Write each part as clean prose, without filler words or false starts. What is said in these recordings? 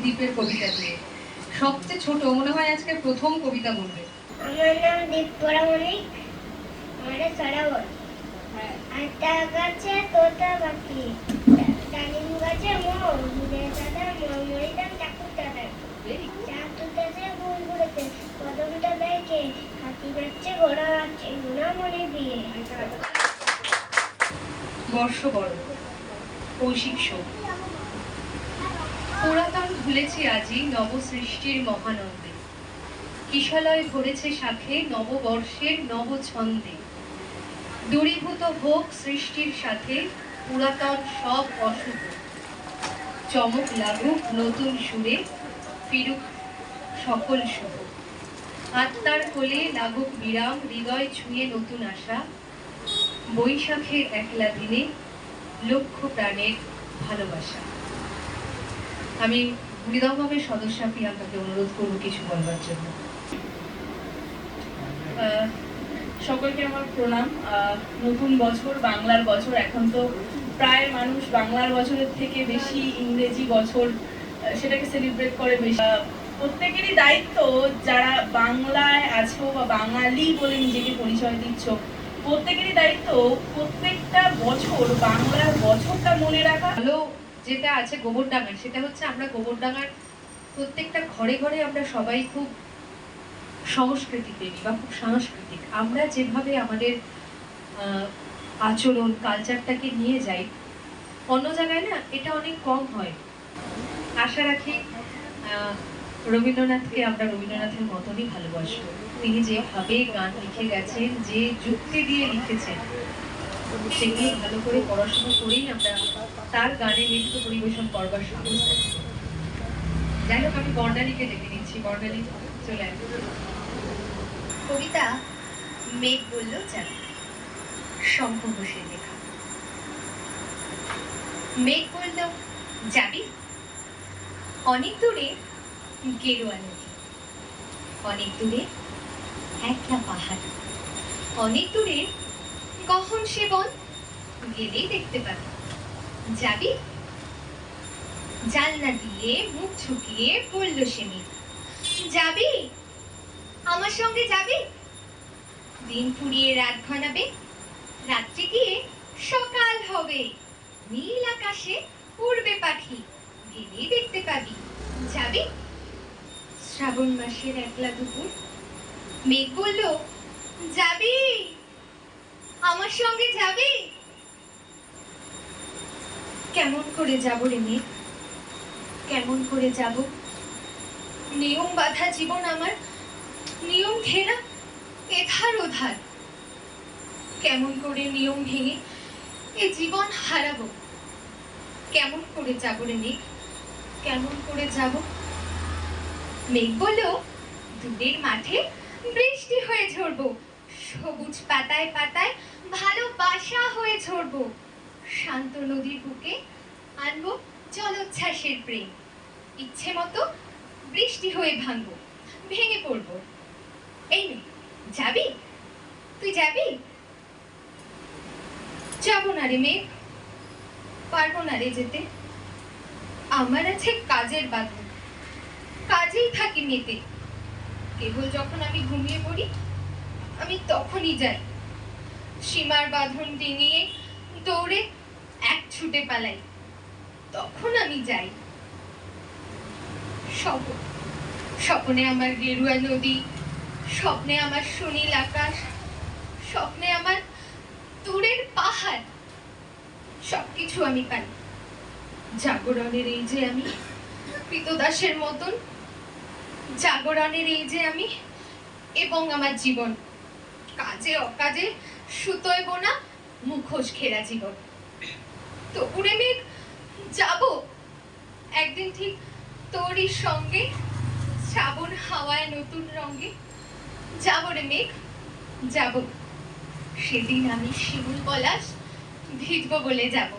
দীপের কবিতা দিয়ে। সবচেয়ে ছোট, মনে হয় আজকে প্রথম কবিতা বলবে। আমার নাম দীপ পরামণিক, আমার 6 বছর। আটা গাছে তোতা পাখি, ডালিম গাছে মৌ, দাদা মরিদাম ঠাকুর দাদা, চাতুটাতে ফুল ঘুরেছে, কদমটা দেখে হাতি নাচছে, ঘোড়া নাচছে, গুণামণি দিয়ে। বর্ষ বড়, কৌশিক শোক। পুরাতন ভুলেছি আজি নব সৃষ্টির মহানন্দে, কিশলয় ধরেছে শাখে নববর্ষের নব ছন্দে। দূরীভূত হোক সৃষ্টির সাথে পুরাতন সব অশুভ, চমক লাগুক নতুন সুরে, ফিরুক সকল শুভ। আত্মার কোলে লাগুক বিরাম, হৃদয় ছুঁয়ে নতুন আশা, বৈশাখের একলা দিনে লক্ষ প্রাণের ভালোবাসা। আমি হৃদয়ভাবে সদস্যা প্রিয়াঙ্কাকে অনুরোধ করবো কিছু বলবার জন্য। সকলকে আমার প্রণাম। নতুন বছর, বাংলার বছর। এখন তো প্রায় মানুষ বাংলার বছরের থেকে বেশি ইংরেজি বছর সেটাকে সেলিব্রেট করে বেশি। প্রত্যেকেরই দায়িত্ব, যারা বাংলায় আছো বা বাঙালি বলে নিজেকে পরিচয় দিচ্ছ, প্রত্যেকেরই দায়িত্ব প্রত্যেকটা বছর বাংলার বছরটা মনে রাখা। ভালো যেটা আছে গোবরডাঙ্গার, সেটা হচ্ছে আমরা গোবরডাঙ্গার প্রত্যেকটা ঘরে ঘরে আমরা সবাই খুব সংস্কৃতি প্রেমী বা খুব সাংস্কৃতিক। আমরা যেভাবে আমাদের আচরণ কালচারটাকে নিয়ে যাই, অন্য জায়গায় না এটা অনেক কম হয়। আশা রাখি রবীন্দ্রনাথকে আমরা রবীন্দ্রনাথের মতনই ভালোবাসবো। তিনি যেভাবে গান লিখে গেছেন, যে যুক্তি দিয়ে লিখেছেন, সেগুলো ভালো করে পড়াশোনা করেই আমরা তার গানে নৃত্য পরিবেশন করবার সাহস আছে। যাই হোক, আমি বর্ণালীকে ডেকে নিচ্ছি। বর্ণালী চলে আসবে। কবিতা মেঘ বলল যাবে, শঙ্খ ঘোষের লেখা। মেঘ বলল যাবি, অনেক দূরে গেরুয়া নদী, অনেক দূরে একলা পাহাড়, অনেক দূরে গহন সে বন, গেলেই দেখতে পাবি। যাবি? জানলা দিয়ে মুখ ঝুঁকিয়ে বলল সে মেঘ, যাবি? আমার সঙ্গে যাবি? দিন ফুরিয়ে রাত ঘনাবে, রাত্রে গিয়ে সকাল হবে, নীল আকাশে উড়বে পাখি, গেলেই দেখতে পাবি। যাবি? শ্রাবণ মাসের একলা দুপুর, মেঘ বলল যাবি? আমার সঙ্গে যাবি? কেমন করে যাব রে মেঘ, কেমন করে যাব? নিয়ম বাঁধা জীবন আমার, নিয়ম ঘেরা এধার ওধার। কেমন করে নিয়ম ভেঙে এ জীবন হারাবো? কেমন করে যাব রে মেঘ, কেমন করে যাব? মেঘ বলল দূরের মাঠে বৃষ্টি হয়ে ঝরবো, সবুজ পাতায় পাতায় ভালোবাসা হয়ে ঝরবো, শান্ত নদীর বুকে আনবো জলোচ্ছ্বাসের প্রেম, ইচ্ছে মতো বৃষ্টি হয়ে ভাঙবো, ভেঙে পড়বো। এই নে, যাবি? তুই যাবি? যাবো না রে মেঘ, পারবো না রে যেতে। আমার আছে কাজের বাঁধন, কাজেই থাকি মেতে। কেবল যখন আমি ঘুমিয়ে পড়ি, আমি তখনই যাই। সীমার বাঁধন ডিঙিয়ে দৌড়ে এক ছুটে পালাই, তখন আমি যাই। স্বপ্নে আমার গেরুয়া নদী, স্বপ্নে আমার সুনীল আকাশ, স্বপ্নে আমার দূরের পাহাড়, সবকিছু আমি পাই। জাগরণের এই যে আমি কৃতদাসের মতন, জাগরণের এই যে আমি এবং আমার জীবন, কাজে অকাজে সুতোয় বোনা মুখোশ ঘেরা জীবন। তো উড়ে মেঘ যাব একদিন ঠিক তোরই সঙ্গে, শ্রাবণ হাওয়ায় নতুন রঙে। যাব রে মেঘ, যাব। সেদিন আমি শিমুল পলাশ ভিজবো বলে যাব।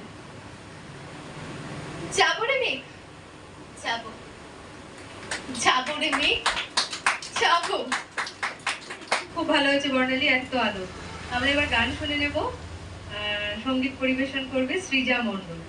যাব রে মেঘ, যাব। যাব রে মেঘ, যাব। খুব ভালো হয়েছে বর্ণালী, এত আলো। আমরা এবার গান শুনে নেব। সঙ্গীত পরিবেশন করবে সৃজা মণ্ডল।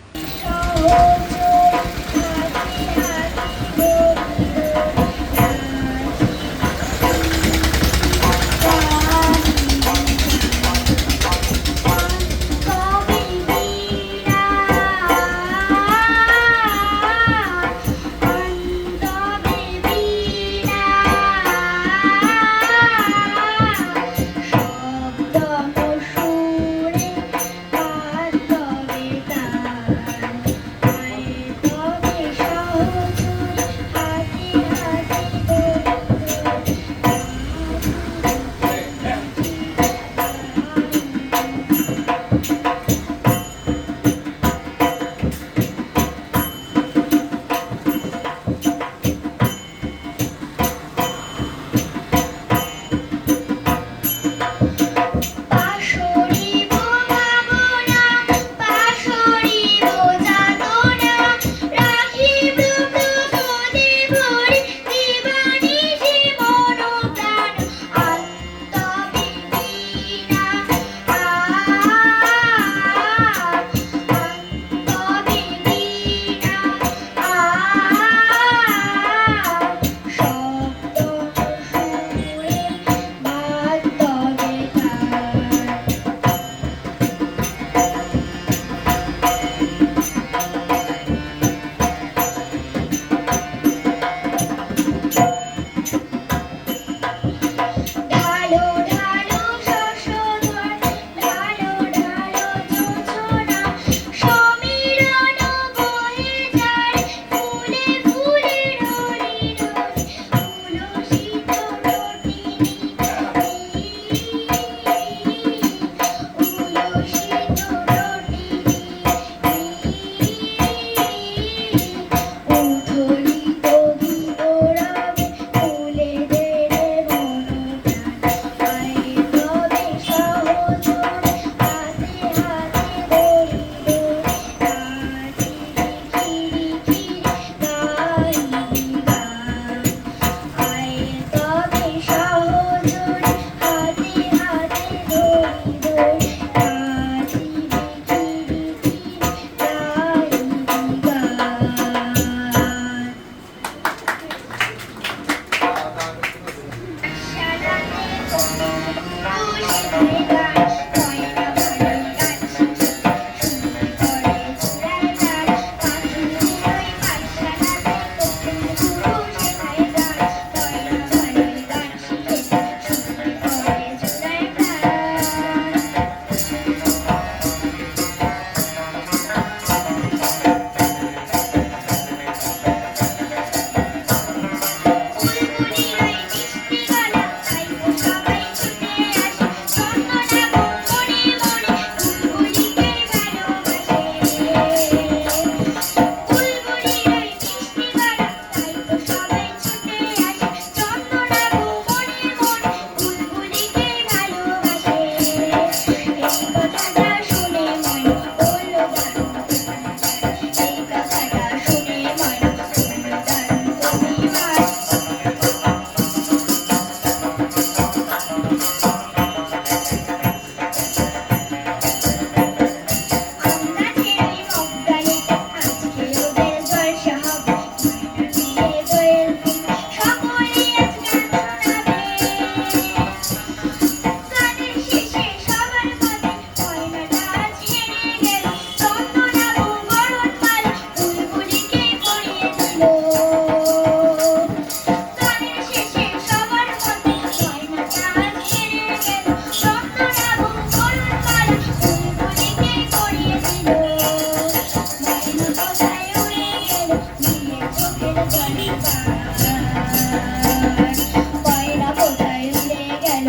পয়লা কোথায় উড়ে গেল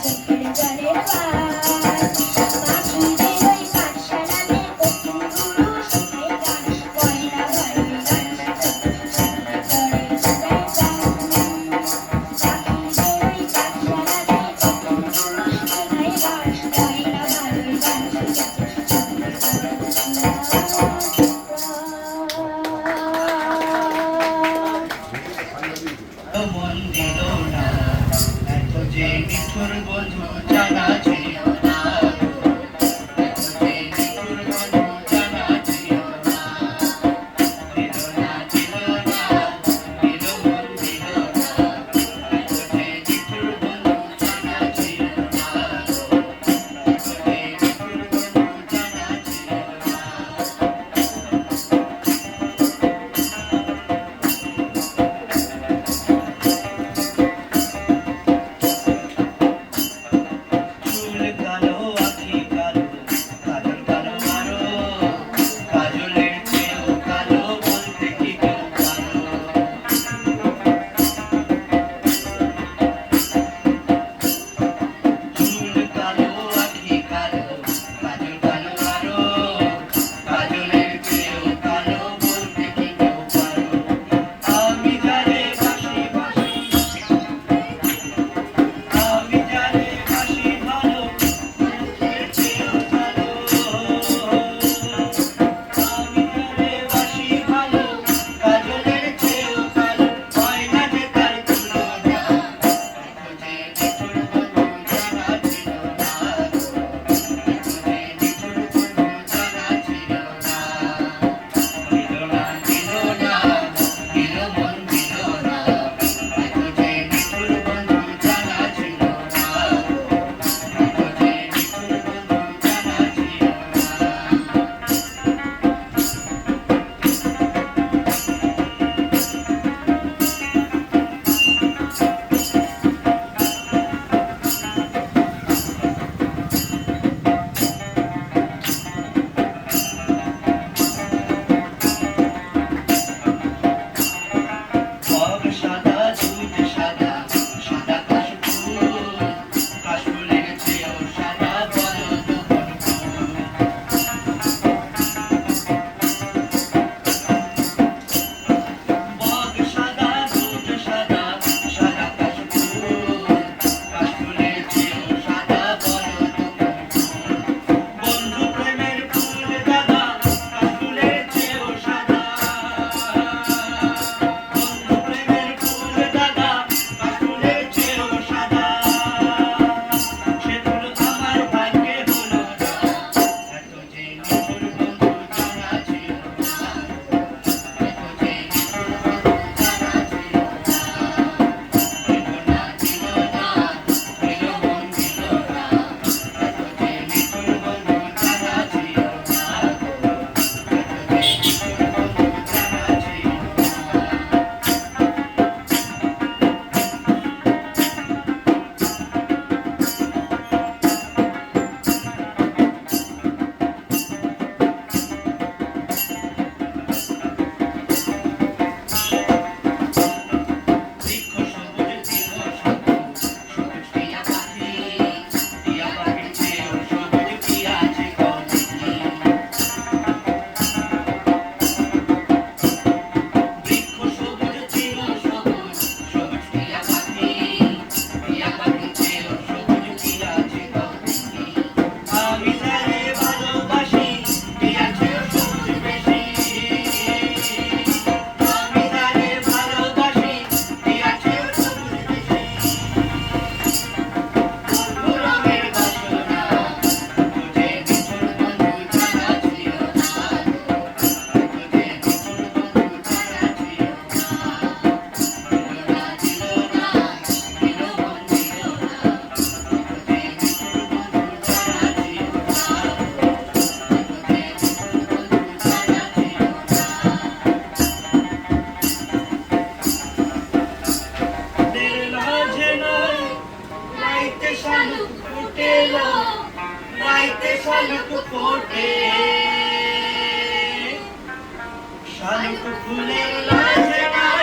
চোখের জলের পাখিদের ওই পাঠশালাতে কোকিল গুরু শেখায় গান পয়লা ভালোই গান শিখে পাখিদের ওই পাঠশালাতে কোকিল গুরু শেখায় গান পয়লা ভালোই গান মন দিল না এত যে নিঠুর বধু জানা ছিল না এত যে নিঠুর বধু জানা ছিল না দিল না দিল না দিল মন দিল না এত যে নিঠুর বধু জানা ছিল না এত যে নিঠুর বধু জানা ছিল না চুল কালো আঁখি কালো কাজল কালো আরো কাজলের চেয়েও কালো বলতে কি কেউ পারো চুল কালো আঁখি কালো কাজল কালো আরো কাজলের চেয়েও কালো বলতে কি কেউ পারো আমি জানে বাসি বাসি আমি জানি বাসি ভালো এর চেয়েও ভালো আমি জানি বাসি ভালো কাজলের চেয়েও ভালো হয় না যে তার তুলনা এত যে নিঠুর বন্ধু জানা ছিল না এত যে নিঠুর বন্ধু জানা ছিল না দিল না দিল না দিল মন দিল না এত যে নিঠুর বন্ধু জানা ছিল না এত যে নিঠুর বন্ধু জানা ছিল না বগ সাদা দুধ সাদা সাদা কাশফুল কাশফুলের চেয়েও সাদা বলদ বনফুল বগ সাদা দুধ সাদা সাদা কাশফুল কাশফুলের চেয়েও সাদা বলদ বনফুল বন্ধু প্রেমের ফুল দাদা কাশফুলের চেয়েও সাদা বন্ধু প্রেমের ফুল দাদা কাশফুলের চেয়েও সাদা সে ফুল আমার ভাগ্যে হলো না এত যে নিঠুর বন্ধু জানা ছিল না এত যে নিঠুর বন্ধু জানা ছিল না দিল না দিল না দিল মন দিল না এত যে নিঠুর বন্ধু জানা ছিল না এত যে নিঠুর বন্ধু জানা ছিল না বৃক্ষ সবুজ ছিল সবুজ সবুজ টিয়া পাখি টিয়া পাখির চেয়েও সবুজ কি আছে কদিকে বৃক্ষ সবুজ ছিল সবুজ সবুজ টিয়া পাখি টিয়া পাখির চেয়েও সবুজ কি আছে কদিকে আমি যারে ভালোবাসি টিয়ার চেয়েও সবুজ বেশি আমি যারে ভালোবাসি টিয়ার চেয়েও সবুজ বেশি বন্ধু রঙের বাসনা তুঝে নিঠুর বন্ধু জানা ছিল না তুঝে নিঠুর বন্ধু জানা ছিল না দিল না দিল না দিল মন দিল না তুঝে নিঠুর বন্ধু জানা ছিল না তুঝে নিঠুর বন্ধু জানা ছিল না দের মাঝে নয় রাইতে শালুক ফুটেল রাইতে শালুক ফোটে শালুক ফুলের লাজে নয়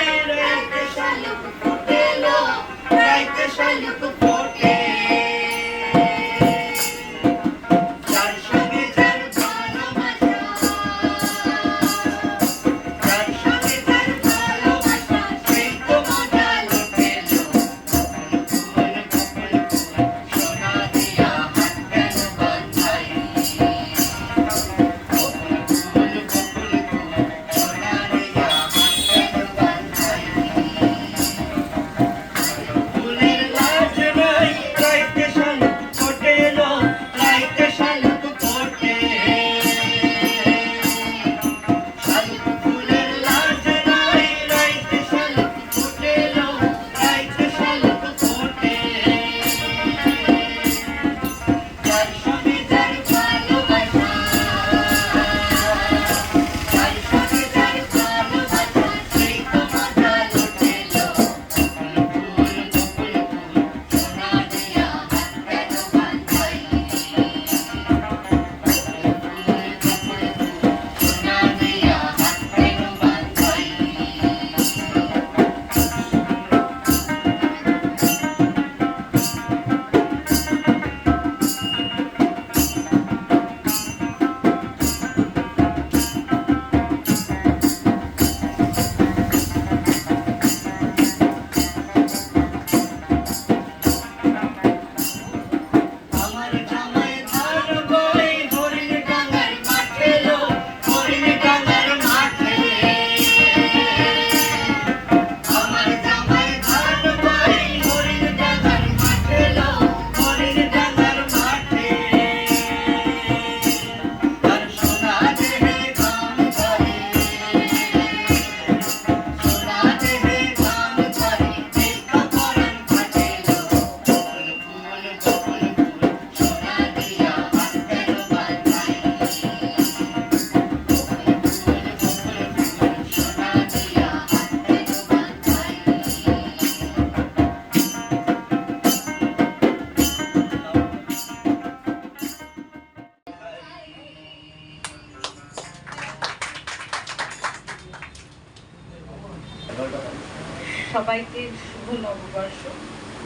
সবাইকে শুভ নববর্ষ।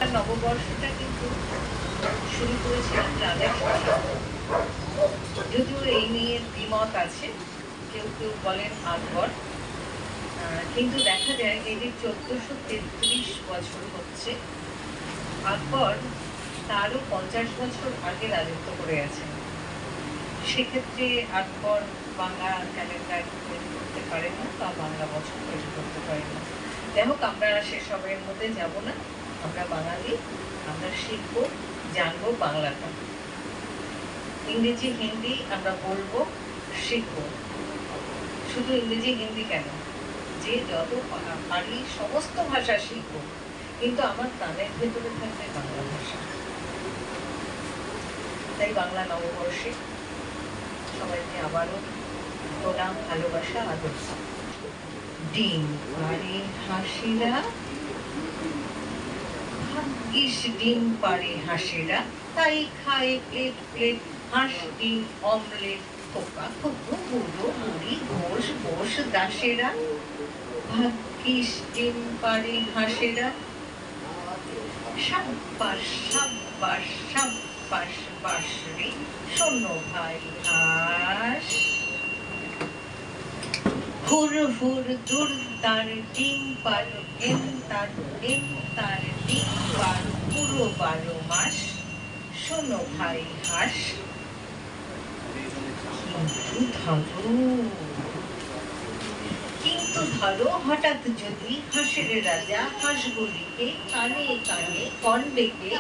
আর নববর্ষটা কিন্তু শুরু করেছিলাম রাজা শশা। যদিও এই নিয়ে দ্বিমত আছে, কেউ কেউ বলেন আকবর, কিন্তু দেখা যায় এই যে 1433 বছর হচ্ছে, আকবর তারও 50 বছর আগে রাজত্ব করে আছেন। সেক্ষেত্রে আকবর বাংলা ক্যালেন্ডার তৈরি করতে পারেন না বা বাংলা বছর তৈরি করতে পারেন না। যাই হোক, আমরা সেসবের মধ্যে যাব না। আমরা বাঙালি, আমরা শিখবো, জানবো বাংলাটা। ইংরেজি হিন্দি আমরা বলবো, শিখবো। শুধু ইংরেজি হিন্দি কেন, যে যত পারি সমস্ত ভাষা শিখবো, কিন্তু আমার প্রাণের ভেতরে থাকবে বাংলা ভাষা। তাই বাংলা নববর্ষে সবাইকে আবারও প্রণাম, ভালোবাসা, আদর। ডিম পারে হাসিরা, ভাগ্যিস ডিম পারে হাসিরা, তাই খায় প্লেট প্লেট হাঁস ডিম অমলেট। খোকা খোকো বুড়ো বুড়ি ঘোষ ঘোষ দাসেরা, ভাগ্যিস ডিম পারে হাসেরা। সাব্বাস সাব্বাস সাব্বাস বাস রে, শোনো ভাই হাস। হুর হুর দুর তার ডিম পারো এম তার ডিম পারো পুরো 12 মাস, শোনো ভাই হাস। কিন্তু ধরো হঠাৎ যদি হাঁসের রাজা হাঁসগুলিকে কানে কানে কন ডেকে,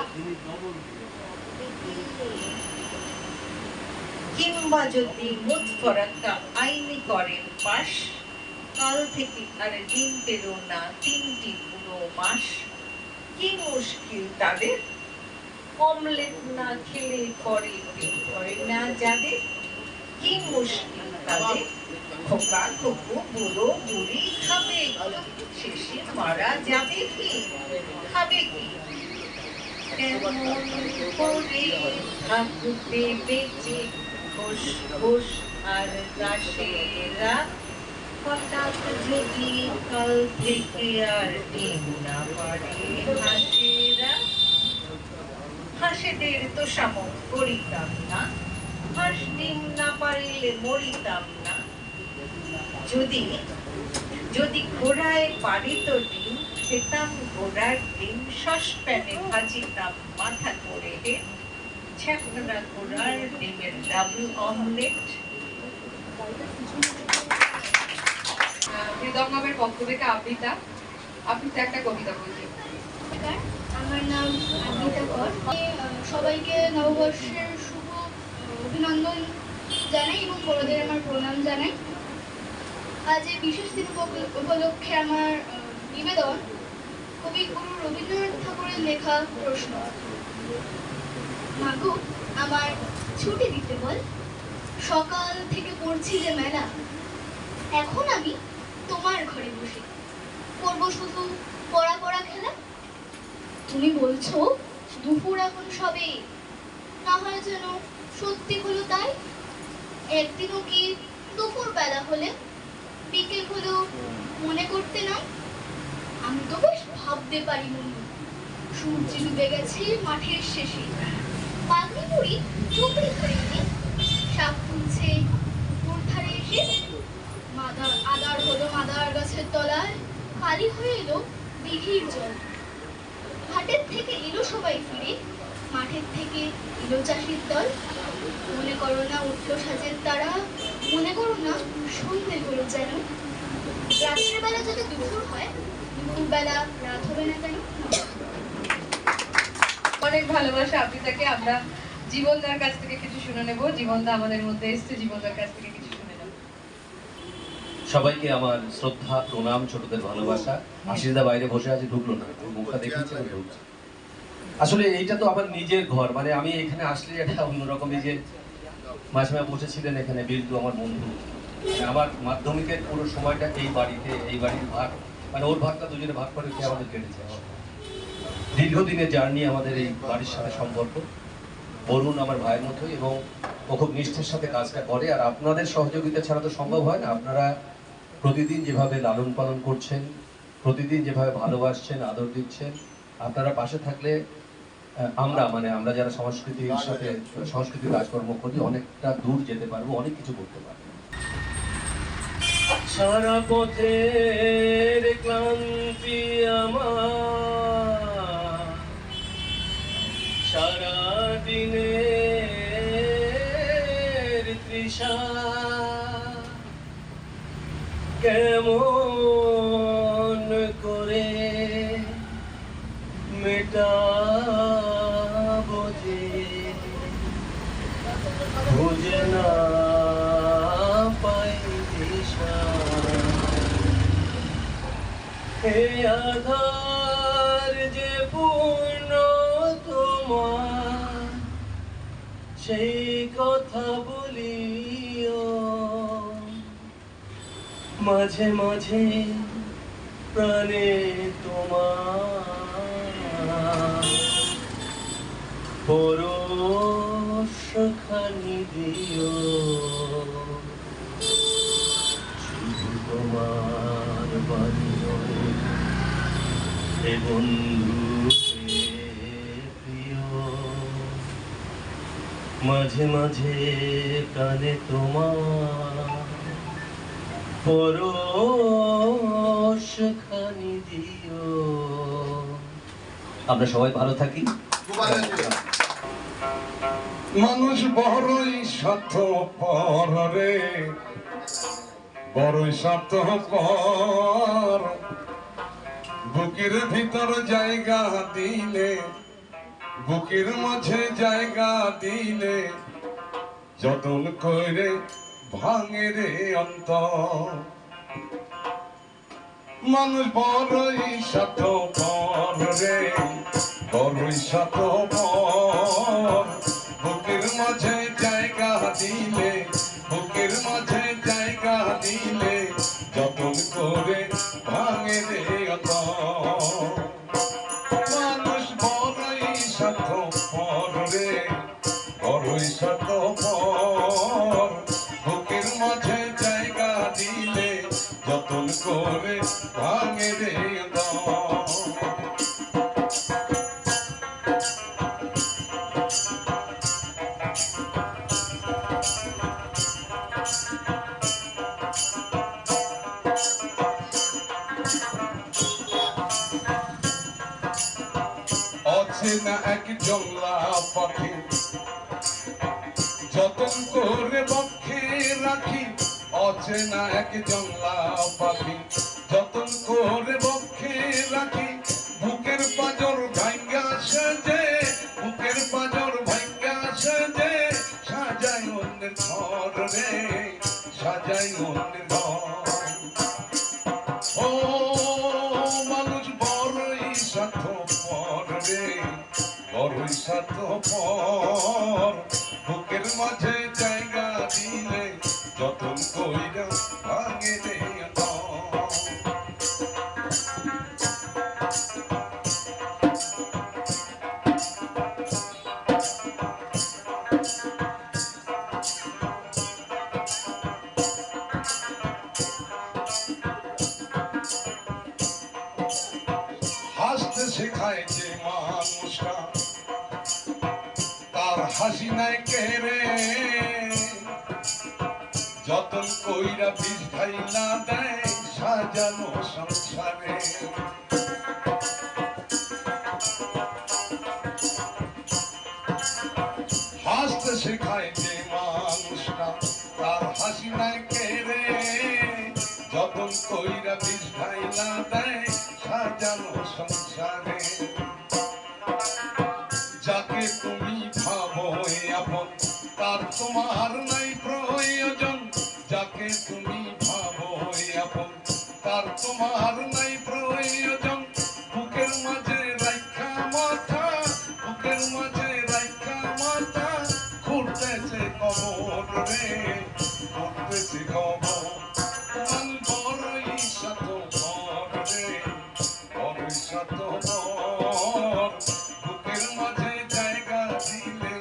কিংবা যদি মুতফরাক্কা আইনি করেন পাশ, কাল থেকে আর ডিম পেল না 3টি পুরো মাস। কি মুশকিল তাদের, অমলেট না খেলে করে পেট করে না যাদের। কি মুশকিল তাদের, খোকা খোকো বুড়ো বুড়ি খাবে শেষে মারা যাবে কি, খাবে কি। কেমন করে থাকবে বেঁচে ঘোষ ঘোষ আর দাসেরা, হঠাৎ যদি কাল থেকে আর ডিম না পারে হাঁসেরা। হাঁসেদের তো সামক করিতাম না, হাঁস ডিম না পারিলে মরিতাম না। যদি যদি ঘোড়ায় পারিত ডিম, খেতাম ঘোড়ার ডিম, সসপ্যানে ভাজিতাম মাথা করে হেট, ছ্যাঁকড়া ঘোড়ার ডিমের ডাবল অমলেট। মৃদঙ্গমের পক্ষ থেকে আবৃতা একটা কবিতা বলছি। আমার নাম আবৃতা কর। সবাইকে নববর্ষের শুভ অভিনন্দন জানাই এবং বড়দের আমার প্রণাম জানাই। আজ এই বিশেষ দিন উপলক্ষে আমার নিবেদন কবিগুরু রবীন্দ্রনাথ ঠাকুরের লেখা প্রশ্ন। মাগো আমার ছুটি দিতে বল, সকাল থেকে পড়ছি যে মেলা, এখন আমি তোমার ঘরে বসে করবো শুধু পড়া পড়া খেলা। তুমি বলছো দুপুর এখন সবে, না হয় যেন সত্যি হলো তাই। একদিনও কি দুপুর বেলা হলে বিকেল হলো মনে করতে না? আমি তো বেশ ভাবতে পারি মনে, সূর্য ডুবে গেছে মাঠের শেষে, পাগড়ি বুড়ি চুপড়ি ধরে নিয়ে শাক তুলছে পুকুর ধারে এসে। আদার হলো মাদার গাছের তলায়, কালি হয়ে এলো দিঘির জল। হাটের থেকে এলো সবাই ফিরে, মাঠের থেকে এলো চাষির দল। মনে করো না উঠলো সাজের তারা, মনে করো না সন্ধে হলো যেন। রাত্রের বেলা যদি দুপুর হয়, দুপুর বেলা রাত হবে না কেন? অনেক ভালোবাসা আবৃতাকে। আমরা জীবনদার কাছ থেকে কিছু শুনে নেব। জীবনদা আমাদের মধ্যে এসছে, জীবনদার কাছ থেকে কিছু শুনে নেব। সবাইকে আমার শ্রদ্ধা প্রণাম, ছোটদের ভালোবাসা। আশিসদা বাইরে বসে আছে, ঢুকলো না, মুখটা দেখিয়েছে ঢুকছে। আসলে এইটা তো আমার নিজের ঘর, মানে আমি এখানে আসলে একটা অন্যরকম। এই যে মাঝে বসেছিলেন এখানে বিল্টু আমার বন্ধু, মানে আমার মাধ্যমিকের পুরো সময়টা এই বাড়িতে, এই বাড়ির ভাগ, মানে ওর ভাগটা দুজনে ভাগ করে খেয়ে আমাদের কেটেছে। দীর্ঘদিনের জার্নি আমাদের এই বাড়ির সাথে সম্পর্ক। বরুণ আমার ভাইয়ের মতোই এবং ও খুব নিষ্ঠার সাথে কাজটা করে। আর আপনাদের সহযোগিতা ছাড়া তো সম্ভব হয় না। আপনারা প্রতিদিন যেভাবে লালন পালন করছেন, প্রতিদিন যেভাবে ভালোবাসছেন, আদর দিচ্ছেন, আপনারা পাশে থাকলে আমরা যারা সংস্কৃতির সাথে সংস্কৃতির কাজকর্ম করি অনেকটা দূর যেতে পারবো, অনেক কিছু করতে পারবো। সারা পথের ক্লান্তি আমার, সারা দিনের তৃষা কেমন করে মেটাবো যে খুঁজে না পাই দিশা। হে আধার যে পূর্ণ তোমার, সেই কথা বলিও মাঝে মাঝে প্রাণে তোমার, পরশখানি দিও শুধু তোমার বাণীও হে বন্ধু হে প্রিয়, মাঝে মাঝে প্রাণে তোমার, পরশখানি দিও। আমরা সবাই ভালো থাকি। মানুষ বড়ই স্বার্থপর রে, বড়ই স্বার্থপর, বুকের ভিতর জায়গা দিলে, বুকের মাঝে জায়গা দিলে, যতন করে ভাঙে রে অন্তর। মানুষ বড়ই স্বার্থপর রে, বড়ই স্বার্থপর, বুকের মাঝে জায়গা দিলে, বুকের মাঝে জায়গা দিলে, যতন করে ভাঙে রে অন্তর। মানুষ বড়ই স্বার্থপর রে, বড়ই স্বার্থপর, বুকের মাঝে জায়গা দিলে, যতন করে ভাঙে রে অন্তর। অচেনা এক জংলা পাখি, যতন করে বক্ষে রাখি, অচেনা এক জংলা পাখি, যতন করে বক্ষে রাখি, বুকের পাঁজর ভাঙ্গা সেজে, বুকের পাঁজর ভাঙ্গা সেজে, সাজাই অন্যের ঘর রে, সাজাই অন্যের ঘর। ও মানুষ বড়ই স্বার্থপর রে, বড়ই স্বার্থপর, বুকের মাঝে জায়গা দিলে, যতন কইরা ভাঙে রে অন্তর। হাসতে শেখায় যে মানুষটা, তার হাসি নাই কেড়ে, যতন কইরা বিষ ঢাইলা দেয় সাজানো সংসারে। হাসতে শেখায় যে মানুষটা, তার হাসি নাই কেড়ে, যতন কইরা বিষ ঢাইলা দেয় সাজানো সংসারে। যাকে তুমি ভাবো আপন, তার তোমার নাই প্রয়োজন, যাকে তুমি ভাবো আপন, তার তোমার নাই প্রয়োজন। বুকের মাঝে রাইখা মাথা, বুকের মাঝে রাইখা মাথা, ঘুরতেছে কবর রে, ঘুরতেছে কবর। মন বড়ই স্বার্থপর রে, বড়ই স্বার্থপর, বুকের মাঝে জায়গা দিলে,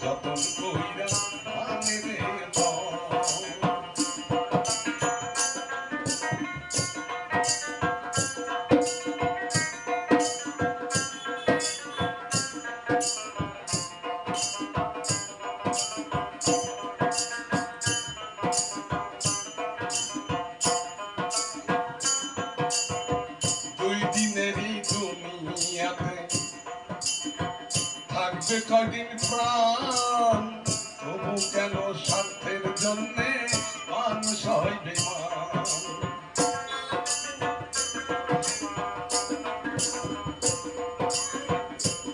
যতন কইরা ভাঙে রে অন্তর। থাকবে কয়দিন প্রাণ তবু কেন স্বার্থের জন্যে মানুষ হয় বেমান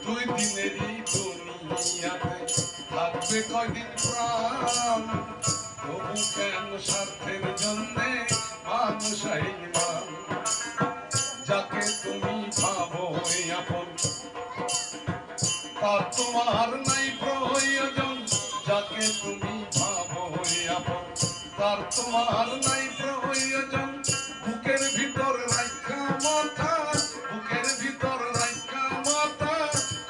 দুই দিনেরই দুনিয়াতে থাকবে কয়দিন প্রাণ তবু কেন স্বার্থের জন্যে মানুষ হয় বেমান যাকে তুমি ভাবো আপন তার তোমার নাই প্রয়োজন যাকে তুমি ভাবো আপন তার তোমার নাই প্রয়োজন বুকের ভিতর রাখা মাথা বুকের ভিতর রাখা মাথা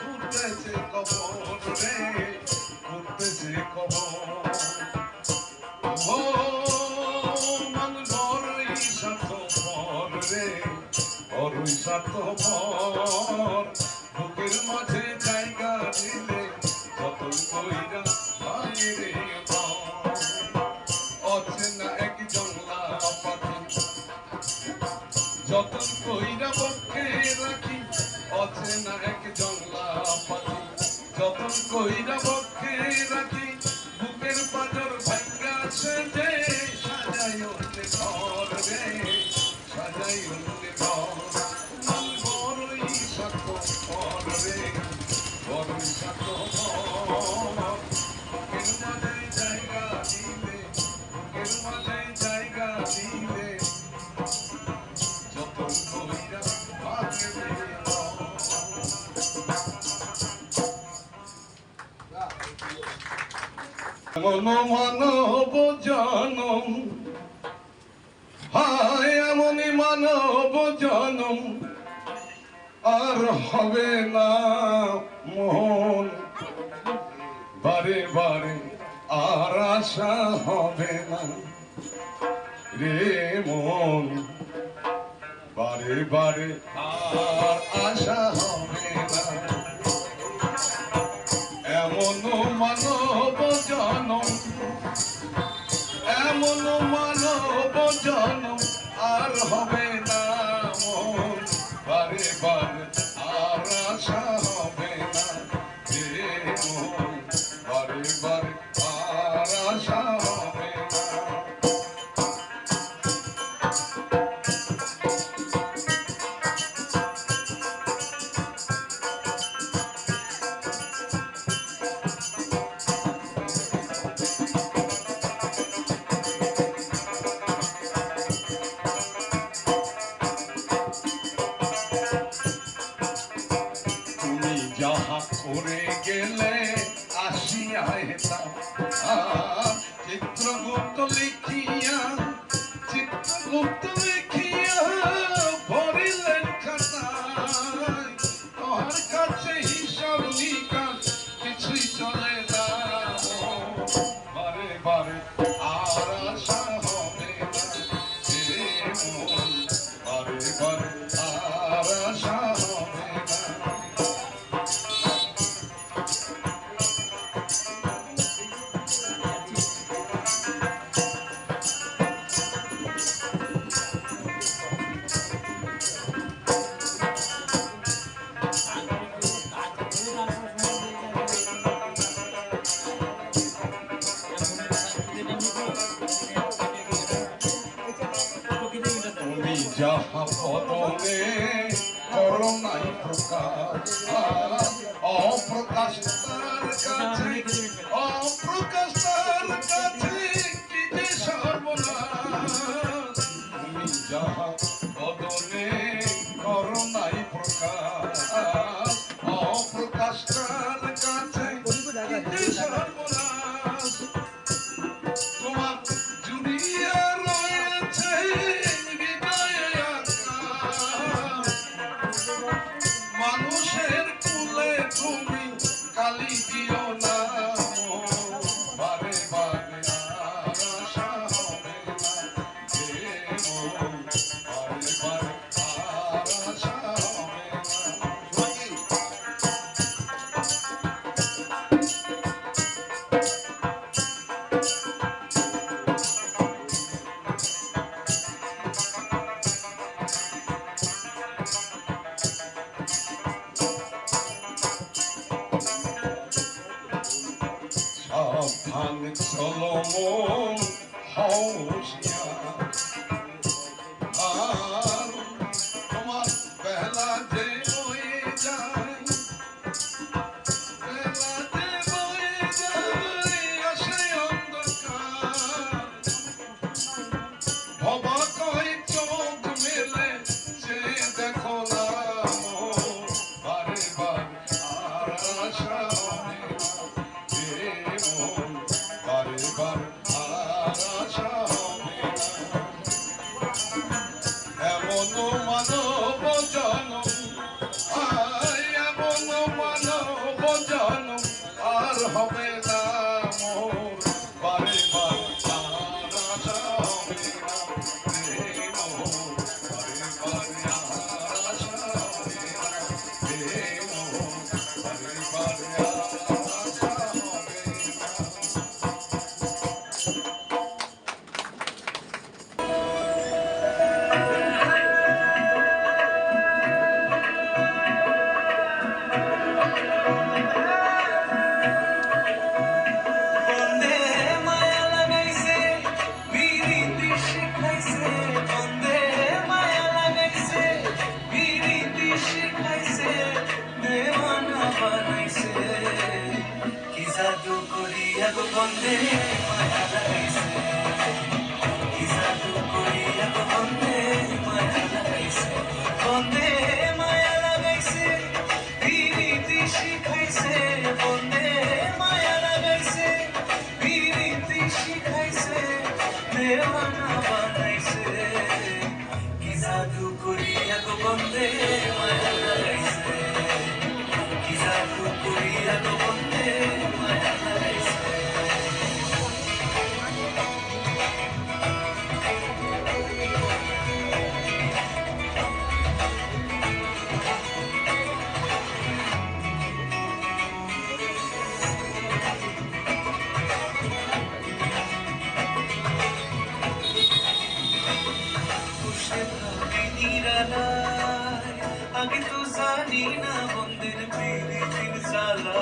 ঘুরতেছে কবর রে ঘুরতেছে কবর ও মন বড়ই স্বার্থপর রে বড়ই স্বার্থপর বুকের মাঝে জায়গা দিলে যতন কইরা ভাঙে রে অচেনা এক জংলা পাখি যতন কইরা পক্ষে রাখি অচেনা এক জংলা পাখি যতন কইরা পক্ষে রাখি বুকের পাজর ভাঙ্গা সেজে সাজাই অন্যে ঘর রে সাজাই অন্যে ঘর মন বড়ই স্বার্থপর রে বড়ই স্বার্থপর বুকের মাঝে জায়গা দিলে বুকের মাঝে জায়গা দিলে যতন কইরা ভাঙে রে এমন মানব জনম হায় এমনই মানব জনম আর হবে না মোহন বারে বারে আর আশা হবে না রে মন বারে বারে আর আশা হবে না এমন মানব জনম এমন মানব জনম আর হবে না মন বারে বারে আর আশা হবে না রে মন বারে বারে আর আশা হবে না তুমি যাহা করে গেলে আসিয়া হেতাম চিত্রগুপ্ত লিখিয়া চিত্রগুপ্ত লিখিয়া ভরিলেন খাতায় তোমার কাছে হিসাব নিকাশ কিছুই চলে না বারে বারে আর আশা হবে না রে মন বারে বারে আর আশা হবে না তুমি যাহা পদনে করো নাই প্রকাশ অপ্রকাশ তার কাছে অপ্রকাশ তার কাছে কি যে সর্বনাশ তুমি যাহা পদনে করো নাই প্রকাশ অপ্রকাশ তার কাছে কি যে সর্বনাশ তোমার জুড়িয়া রয়েছে হৃদয়ে আকাশ মানুষের কুলে তুমি কালি দিও না ভাঙ চলো মন হৌশিয়ার আর তোমার বেলা যে বয়ে যায় বেলা যে বয়ে যায় আসে অন্ধকার ভবা কই চোখ মেলে যে দেখো না মোর বারে বার আর আশা হবে না মন বারে বার আর আশা হবে না এমন মানব জনম এমন মানব জনম আর হবে না মোর বারে বার আর আশা হবে না মোর বারে বার আর আশা হবে না মোর বারে বার আর আশা হবে না বন্দে মায়া লাগাইছে বিরিতি শিখাইছে বন্দে মায়া লাগাইছে বিরিতি শিখাইছে দেওয়ানা বানাইছে কি জাদু করিয়া গো বন্দে মায়া লাগাইছে কি জাদু করিয়া গো বন্দে মায়া লাগাইছে বন্দে মায়া লাগাইছে বিরিতি শিখাইছে বন্দে মায়া লাগাইছে বিরিতি শিখাইছে দেওয়ানা বানাইছে কি জাদু করিয়া গো বন্দে মায়া লাগাইছে কি জাদু করিয়া গো বন্দে মায়া লাগাইছে বসে ভাবি নিরালায় আগে তো জানি না বন্ধের প্রীতির জ্বালা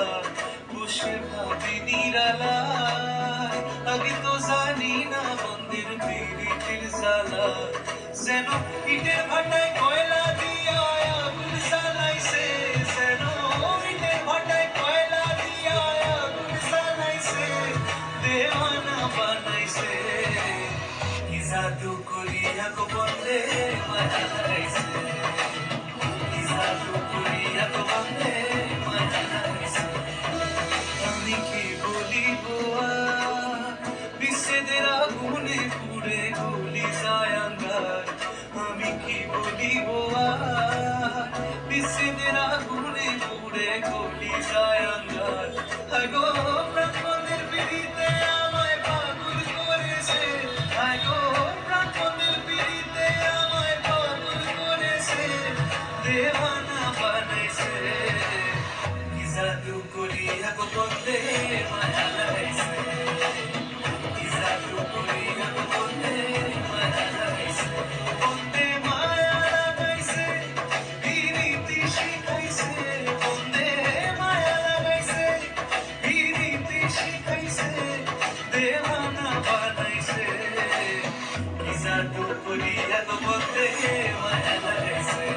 বসে ভাবি নিরালায় আগে তো জানি না বন্ধের প্রীতির জ্বালা যেন ইটের ভাটায় কয়লা দিয়া আগুন জ্বালাইছে যেন ইটের ভাটায় কয়লা দিয়া আগুন জ্বালাইছে দেওয়ানা বানাইছে কি জাদু করিয়া গো বন্দে মায়া লাগাইছে কি জাদু করিয়া গো বন্দে মায়া লাগাইছে আমি কি বলিব বিচ্ছেদের আগুনে পুড়ে গলি যায় আঙ্গার আমি কি বলিব বিচ্ছেদের আগুনে পুড়ে গলি যায় আঙ্গার আগো প্রাণপণের পিড়িতে আমায় পাগল করেছে আগো প্রাণপণের পিড়িতে আমায় পাগল করেছে দেওয়ানা বানাইছে কি জাদু করিয়া গো বন্দে মায়া লাগাইছে কি জাদু করিয়া গো বন্দে মায়া লাগাইছে বন্দে মায়া লাগাইছে বিরিতি শিখাইছে বন্দে মায়া লাগাইছে বিরিতি শিখাইছে দেওয়ানা বানাইছে কি জাদু করিয়া গো বন্দে মায়া লাগাইছে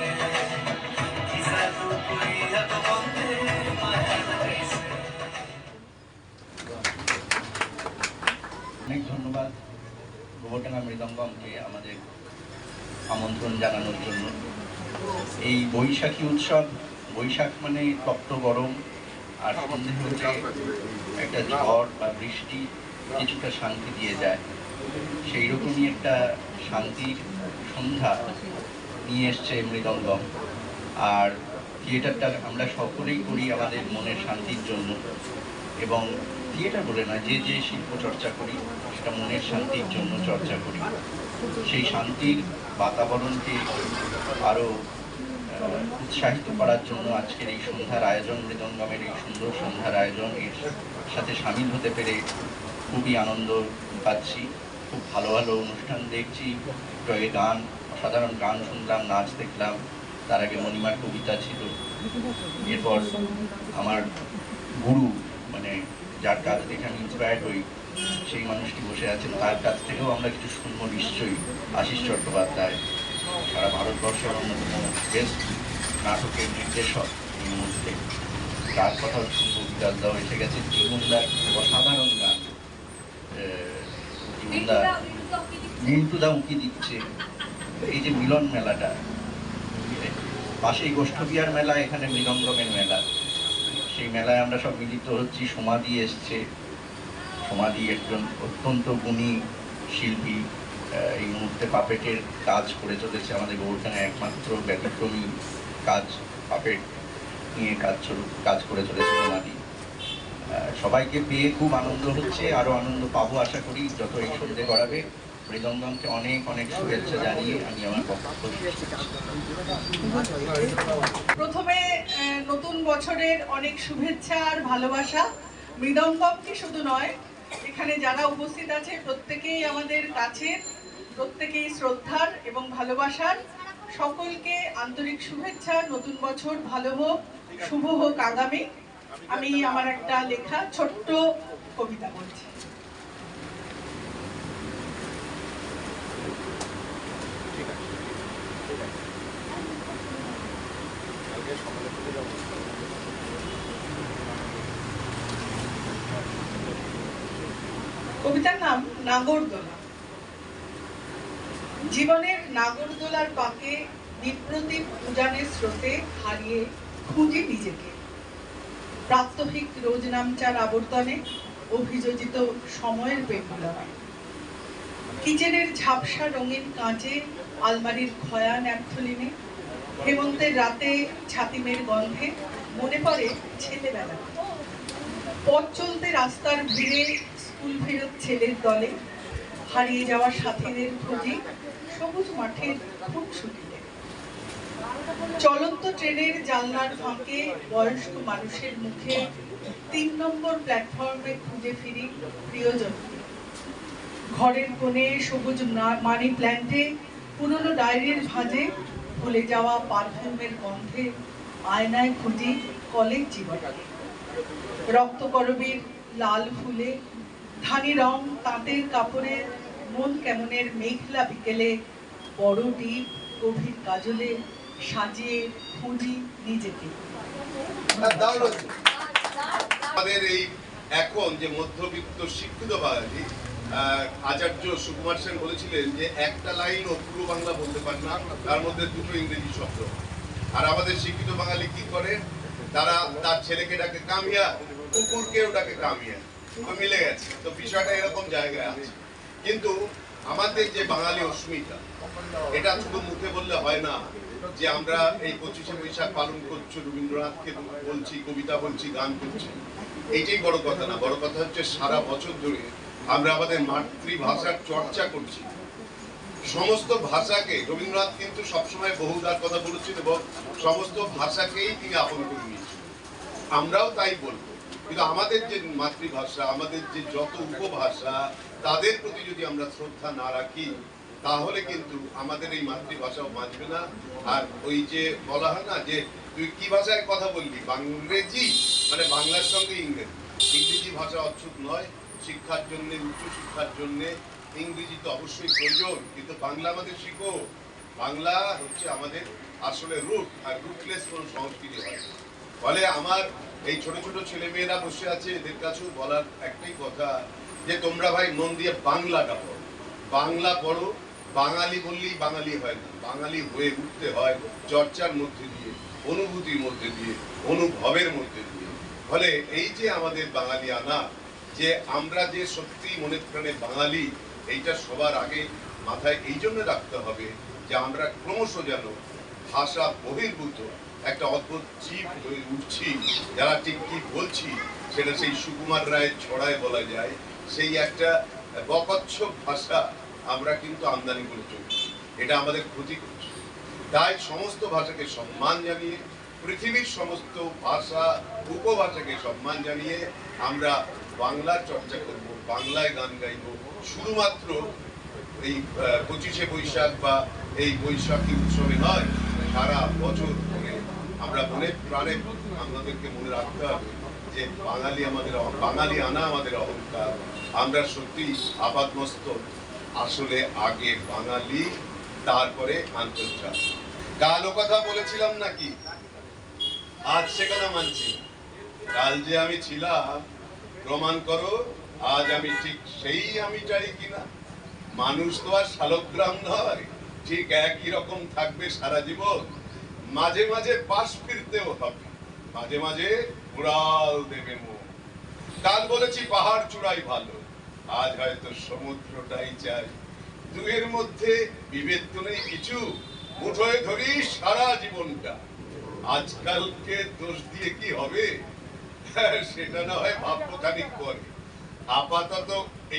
কি জাদু করিয়া গো বন্দে মায়া লাগাইছে। অনেক ধন্যবাদ গোবরডাঙ্গা মৃদঙ্গমকে আমাদের আমন্ত্রণ জানানোর জন্য। এই বৈশাখী উৎসব, বৈশাখ মানে তপ্ত গরম, আর সন্ধ্যে হচ্ছে একটা ঝড় বা বৃষ্টি কিছুটা শান্তি দিয়ে যায়। সেই রকমই একটা শান্তির সন্ধ্যা নিয়ে এসছে মৃদঙ্গম। আর থিয়েটারটা আমরা সকলেই করি আমাদের মনের শান্তির জন্য, এবং থিয়েটার বলে না, যে যে শিল্প চর্চা করি সেটা মনের শান্তির জন্য চর্চা করি। সেই শান্তির বাতাবরণকে আরও উৎসাহিত করার জন্য আজকের এই সন্ধ্যার আয়োজন, মৃদঙ্গমের এই সুন্দর সন্ধ্যার আয়োজন, এর সাথে সামিল হতে পেরে খুবই আনন্দ পাচ্ছি। খুব ভালো ভালো অনুষ্ঠান দেখছি, টয়ে গান, অসাধারণ গান শুনলাম, নাচ দেখলাম। তার আগে মণিমার কবিতা ছিল, এরপর আমার গুরু মানে যার কাজ দেখে আমি ইন্সপায়ার্ড হই, সেই মানুষটি বসে আছেন, তার কাছ থেকেও আমরা কিছু শুনবো নিশ্চয়ই। আশিস চট্টোপাধ্যায় সারা ভারতবর্ষের অন্যতম বেস্ট নাটকের নির্দেশক এই মুহূর্তে, তার কথাও শুনবো। বিকাশ দাও এসে গেছে, জীবনদার অসাধারণ গান, জীবনদার মিন্টুদা উঁকি দিচ্ছে। এই যে মিলন মেলাটা, পাশেই গোষ্ঠবিহার মেলা, এখানে মৃদঙ্গমের মেলা, সেই মেলায় আমরা সব মিলিত হচ্ছি। সমাধি এসছে, সমাধি একজন অত্যন্ত গুণী শিল্পী, এই মুহূর্তে পাপেটের কাজ করে চলেছে আমাদের গৌরডাঙ্গায়, একমাত্র ব্যতিক্রমী কাজ, পাপেট নিয়ে কাজ করে চলেছে সমাধি। সবাইকে পেয়ে খুব আনন্দ হচ্ছে, আরো আনন্দ পাবো আশা করি যত এই সন্ধে গড়াবে। মৃদঙ্গমকে অনেক অনেক শুভেচ্ছা জানিয়ে আমি আমার বক্তব্য শেষ করছি। প্রথমে নতুন বছরের অনেক শুভেচ্ছা আর ভালোবাসা। মৃদঙ্গমকে শুধু নয়, এখানে যারা উপস্থিত আছে প্রত্যেকেই আমাদের কাছের, প্রত্যেকেই শ্রদ্ধার এবং ভালোবাসার। সকলকে আন্তরিক শুভেচ্ছা। নতুন বছর ভালো হোক, শুভ হোক আগামী। আমি আমার একটা লেখা ছোট্ট কবিতা বলছি। কবিতার নাম নাগরদোলা। জীবনের নাগরদোলার পাকে বিপ্রতীপ উজানের স্রোতে হারিয়ে খুঁজি নিজেকে। প্রাত্যহিক রোজ নামচার আবর্তনে অভিযোজিত সময়ের পেন্ডুলামে। কিচেনের ঝাপসা রঙিন কাঁচে, আলমারির খয়া ন্যাপথলিনে, হেমন্তের রাতে ছাতিমের গন্ধে মনে পড়ে ছেলেবেলা। পথ চলতে রাস্তার ভিড়ে, স্কুল ফেরত ছেলের দলে, হারিয়ে যাওয়া সাথীদের খোঁজে সবুজ মাঠের খুঁটছুটিতে। চলন্ত ট্রেনের জানলার ফাঁকে বয়স্ক মানুষের মুখে, ৩ নম্বর প্ল্যাটফর্মে খুঁজে ফিরি প্রিয়জনকে। ঘরের কোণে সবুজ মানি প্ল্যান্টে, পুরনো ডায়েরির ভাঁজে, ভুলে যাওয়া পারফিউমের গন্ধে আয়নায় খুঁজি কলেজ জীবনকে। রক্তকরবীর লাল ফুলে, ধানি রং তাঁতের কাপড়ে, মন কেমনের মেঘলা বিকেলে, বড় ডিপ গভীর কাজলে সাজিয়ে খুঁজি নিজেকে। আমাদের এই এখন যে মধ্যবিত্ত শিক্ষিত বাঙালি, আচার্য সুকুমার সেন বলেছিলেন যে একটা লাইনও পুরো বাংলা বলতে পারে না, তার মধ্যে দুটো ইংরেজি শব্দ। আর আমাদের শিক্ষিত বাঙালি কি করে, তারা তার ছেলেকে ডাকে কামিয়া, কুকুরকেও ডাকে কামিয়া। তো মিলে গেছে, তো বিষয়টা এরকম জায়গায় আছে। কিন্তু আমাদের যে বাঙালি অস্মিতা, এটা শুধু মুখে বললে হয় না যে আমরা এই 25শে বৈশাখ পালন করছি, রবীন্দ্রনাথকে বলছি, কবিতা বলছি, গান করছি, এইটাই বড় কথা না। বড় কথা হচ্ছে সারা বছর ধরে আমরা আমাদের মাতৃভাষার চর্চা করছি। সমস্ত ভাষাকে, রবীন্দ্রনাথ কিন্তু সবসময় বহুদার কথা বলেছেন এবং সমস্ত ভাষাকেই তিনি আপন করে নিয়েছেন, আমরাও তাই বলবো। কিন্তু আমাদের যে মাতৃভাষা, আমাদের যে যত উপভাষা, তাদের প্রতি যদি আমরা শ্রদ্ধা না রাখি, তাহলে কিন্তু আমাদের এই মাতৃভাষাও বাঁচবে না। আর ওই যে বলা হয় না যে তুই কি ভাষায় কথা বলবি, ইংরেজি, মানে বাংলার সঙ্গে ইংরেজি। ইংরেজি ভাষা অচ্ছুত নয়, শিক্ষার জন্য, উচ্চশিক্ষার জন্য ইংরেজি তো অবশ্যই প্রয়োজন, কিন্তু বাংলা আমাদের শিখো। বাংলা হচ্ছে আমাদের আসলে রুট, আর রুটলেস কোনো সংস্কৃতি হয়। ফলে আমার এই ছোট ছোট ছেলে মেয়েরা বসে আছে, এদের কাছেও বলার একটাই কথা যে তোমরা ভাই মন দিয়ে বাংলাটা পড়ো, বাংলা পড়ো। বাঙালি বললেই বাঙালি হয় না, বাঙালি হয়ে উঠতে হয় চর্চার মধ্যে দিয়ে, অনুভূতির মধ্যে দিয়ে, অনুভবের মধ্যে দিয়ে। ফলে এই যে আমাদের বাঙালি আনা, যে আমরা যে সত্যি মনে প্রাণে বাঙালি, এইটা সবার আগে মাথায় এই জন্য রাখতে হবে যে আমরা ক্রমশ যেন ভাষা বহির্ভূত একটা অদ্ভুত জীব হয়ে উঠছি, যারা ঠিক কি বলছি সেটা সেই সুকুমার রায়ের ছড়ায় বলা যায়, সেই একটা বকচ্ছপ ভাষা আমরা কিন্তু আমদানি করে চলছি, এটা আমাদের ক্ষতি করছে। তাই সমস্ত ভাষাকে সম্মান জানিয়ে, পৃথিবীর সমস্ত ভাষা উপভাষাকে সম্মান জানিয়ে আমরা বাংলার চর্চা করব, বাংলায় গান গাইব। শুধুমাত্র এই 25শে বৈশাখ বা এই বৈশাখী উৎসবে নয়, সারা বছর ধরে আমরা আমরা মনে প্রাণে আমাদেরকে মনে রাখতে হবে যে বাঙালি আনা আমাদের অহংকার। আমরা সত্যি আপাতমস্তক, আসলে আগে বাঙালি, তারপরে আন্তর্জাতিক। কাল ও কথা বলেছিলাম নাকি? আজ সে কথা মানছি। কাল যে আমি ছিলাম, প্রমাণ করো আজ আমি ঠিক সেই আমিটাই কিনা। মানুষ তো আর শালগ্রাম নয়, ঠিক একই রকম থাকবে সারা জীবন। মাঝে মাঝে পাশ ফিরতেও হবে, মাঝে মাঝে উড়াল দেবে মুখ। কাল বলেছি পাহাড় চূড়াই ভালো, আজ হয়তো সমুদ্রটাই চাই। দুয়ের মধ্যে বিভেদ তো নেই কিছু, মুঠোয় ধরি সারা জীবনটা। আজকালকে দোষ দিয়ে কি হবে, সেটা না হয় ভাববো খানিক পরে। আপাতত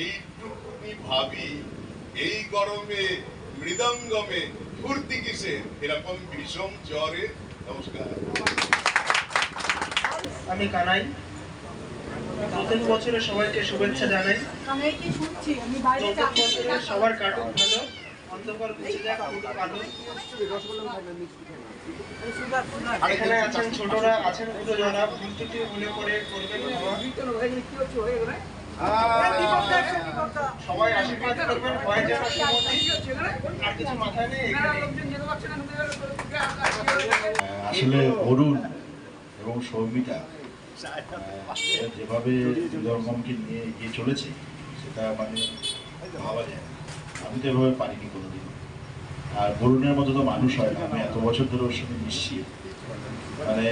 এইটুকুনি ভাবি, এই গরমে মৃদঙ্গমে ফুর্তি কিসে এরকম ভীষণ জ্বরে। নমস্কার। আমি কানাই, নতুন বছরে সবাইকে শুভেচ্ছা জানাই। নতুন বছরে সবার কাটুক ভালো, অন্ধকার মুছে যাক পুরো আলো। এখানে আছেন ছোটরা, আছেন গুরুজনরা, ভুল ত্রুটি হলে পরে করবেন ক্ষমা। সবাই আশীর্বাদ করবেন, ভয় যেন আর কিছু মাথায় নেই। আসলে অরুণ এবং সৌমিতা যেভাবে বিদর্ভমকে নিয়ে এগিয়ে চলেছে সেটা মানে ভাবা যায় না। আমি তো এভাবে পারিনি কোনোদিন। আর বরুণের মতো তো মানুষ হয় না। আমি এত বছর ধরে ওর সঙ্গে মিশছি, মানে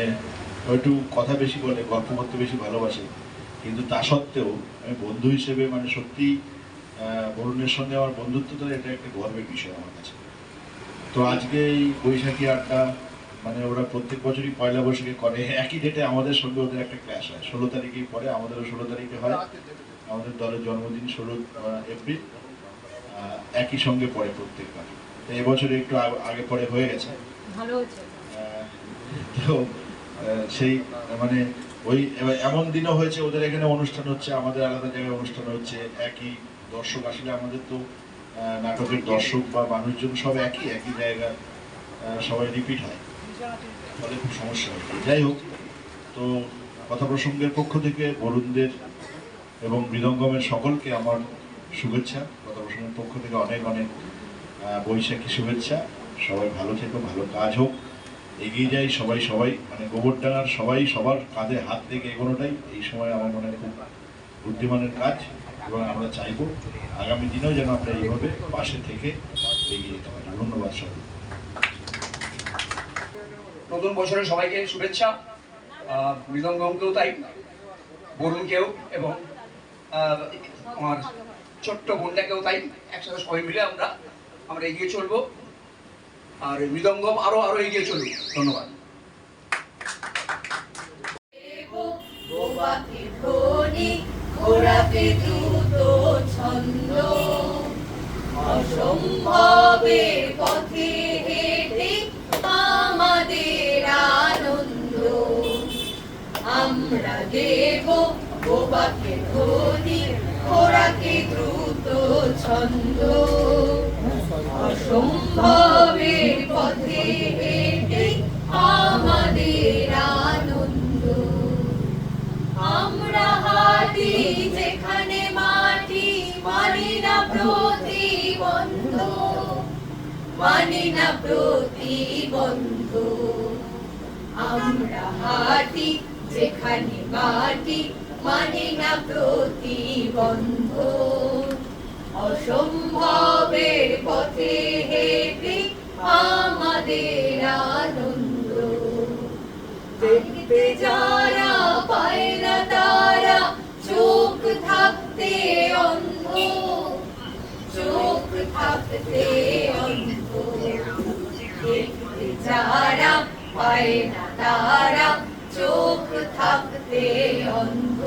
হয়তো কথা বেশি বলে, গল্প করতে বেশি ভালোবাসে, কিন্তু তা সত্ত্বেও আমি বন্ধু হিসেবে মানে সত্যি বরুণের সঙ্গে আমার বন্ধুত্বটা এটা একটা গর্বের বিষয় আমার কাছে। তো আজকে এই বৈশাখী আড্ডা মানে ওরা প্রত্যেক বছরই পয়লা বৈশাখে করে, একই ডেটে আমাদের সঙ্গে ওদের একটা ক্লাস হয়। 16 তারিখেই পরে, আমাদেরও 16 তারিখে হয়। আমাদের দলের জন্মদিন 16 এপ্রিল, একই সঙ্গে পড়ে প্রত্যেকবার। তো এবছরে একটু আগে পরে হয়ে গেছে, ভালো হচ্ছে। তো সেই মানে ওই এমন দিনও হয়েছে ওদের এখানে অনুষ্ঠান হচ্ছে, আমাদের আলাদা জায়গায় অনুষ্ঠান হচ্ছে। একই দর্শক, আসলে আমাদের তো নাটকের দর্শক বা মানুষজন সব একই জায়গায়, সবাই রিপিট হয়, ফলে খুব সমস্যা হয়। যাই হোক, তো কথা প্রসঙ্গের পক্ষ থেকে বরুণদের এবং মৃদঙ্গমের সকলকে আমার শুভেচ্ছা। কথা প্রসঙ্গের পক্ষ থেকে অনেক অনেক বৈশাখী শুভেচ্ছা। সবাই ভালো থেকো, ভালো কাজ হোক, এগিয়ে যাই সবাই মানে গোবরডাঙ্গার সবাই সবার কাঁধে হাত রেখে এগোনোটাই এই সময় আমার মনে হয় খুব বুদ্ধিমানের কাজ। এবং আমরা চাইবো আগামী দিনেও যেন আমরা এইভাবে পাশে থেকে এগিয়ে যেতে পারি। ধন্যবাদ সবাই। নতুন বছরের সবাইকে শুভেচ্ছা, মৃদঙ্গমকেও তাই, বরুণকেও, এবং আমার ছোট্ট বোনটাকেও তাই। একসাথে সবাই মিলে আমরা এগিয়ে চলবো, আর মৃদঙ্গম আরো এগিয়ে চলবে। ধন্যবাদ। অসম্ভবের পথে হেঁটে আমাদের আনন্দ, আমরা দেব বোবাকে ধ্বনি, ঘোড়াকে দ্রুত ছন্দ। অসম্ভবের পথে হেঁটে আমাদের আনন্দ, আমরা হাঁটি যেখানে মাটি, মানি না প্রতিবন্ধ, মানি না প্রতিবন্ধ। আমরা হাঁটি যেখানে মাটি, মানি না প্রতিবন্ধ। অসম্ভবের পথে হেঁটে আমাদের আনন্দ, দেখতে যারা পায় না তারা চোখ থাকতে অন্ধ, চোখ থাকতে অন্ধ। দেখতে যারা পায় না তারা চোখ থাকতে অন্ধ।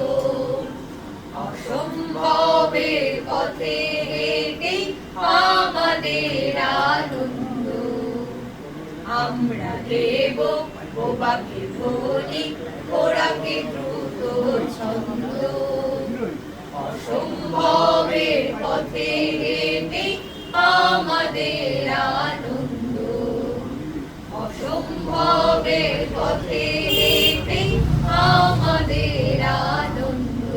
অসম্ভবের পথে হেঁটে আমাদের আনন্দ, আমরা দেব বোবাকে ধ্বনি, ঘোড়াকে দ্রুত ছন্দ। অসম্ভবের পথে হেঁটে আমাদের আনন্দ, অসম্ভব উৎসবের পথে নেমে আমাদের আনন্দ।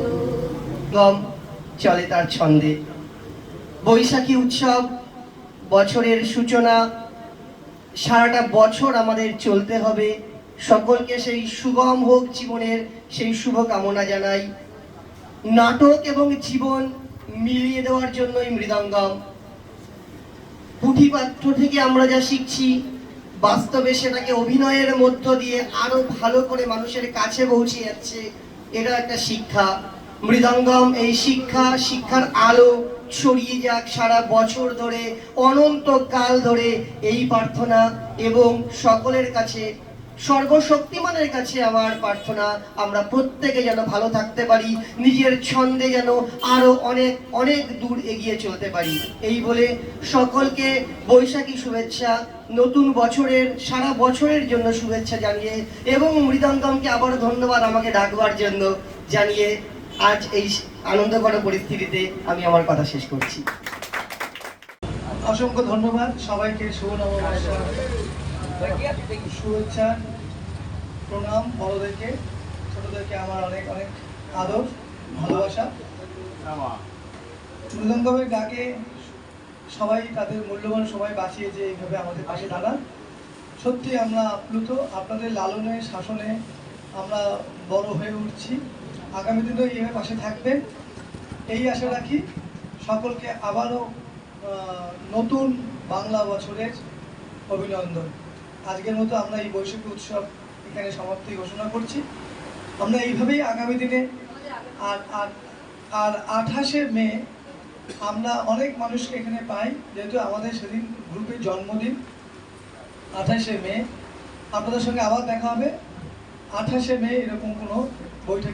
গম চলে তার ছন্দে। বৈশাখী উৎসব বছরের সূচনা, সারাটা বছর আমাদের চলতে হবে। সকলকে সেই সুগম হোক জীবনের সেই শুভ কামনা জানাই। নাটক এবং জীবন মিলিয়ে দেওয়ার জন্যই মৃদঙ্গম। পুঁথিপাঠ্য থেকে আমরা যা শিখছি, বাস্তবে সেটাকে অভিনয়ের মধ্য দিয়ে আরো ভালো করে মানুষের কাছে পৌঁছে যাচ্ছে, এটা একটা শিক্ষা। মৃদঙ্গম এই শিক্ষার আলো ছড়িয়ে যাক সারা বছর ধরে, অনন্তকাল ধরে, এই প্রার্থনা। এবং সকলের কাছে, সর্বশক্তিমানের কাছে আমার প্রার্থনা, আমরা প্রত্যেকে যেন ভালো থাকতে পারি, নিজের ছন্দে যেন আরো অনেক অনেক দূর এগিয়ে চলতে পারি। এই বলে সকলকে বৈশাখী শুভেচ্ছা, নতুন বছরের সারা বছরের জন্য শুভেচ্ছা জানিয়ে এবং মৃদঙ্গমকে আবারও ধন্যবাদ আমাকে ডাকবার জন্য জানিয়ে আজ এই আনন্দকর পরিস্থিতিতে আমি আমার কথা শেষ করছি। অসংখ্য ধন্যবাদ সবাইকে। শুভ নববর্ষ শুভেচ্ছা, প্রণাম। বড়দেরকে ছোটদেরকে আমার অনেক অনেক আদর ভালোবাসা। মৃদঙ্গমের ডাকে সবাই তাদের মূল্যবান সময় বাঁচিয়ে যে এইভাবে আমাদের পাশে দাঁড়ান, সত্যি আমরা আপ্লুত। আপনাদের লালনে শাসনে আমরা বড় হয়ে উঠছি। আগামী দিনেও এইভাবে পাশে থাকবেন এই আশা রাখি। সকলকে আবারও নতুন বাংলা বছরের অভিনন্দন। আজকের মতো আমরা এই বৈশাখী উৎসব এখানে সমাপ্তি ঘোষণা করছি। আমরা এইভাবেই আগামী দিনে আর 28শে মে আমরা অনেক মানুষকে এখানে পাই, যেহেতু আমাদের সেদিন গ্রুপের জন্মদিন। 28শে মে আপনাদের সঙ্গে আবার দেখা হবে। 28শে মে এরকম কোনো বৈঠক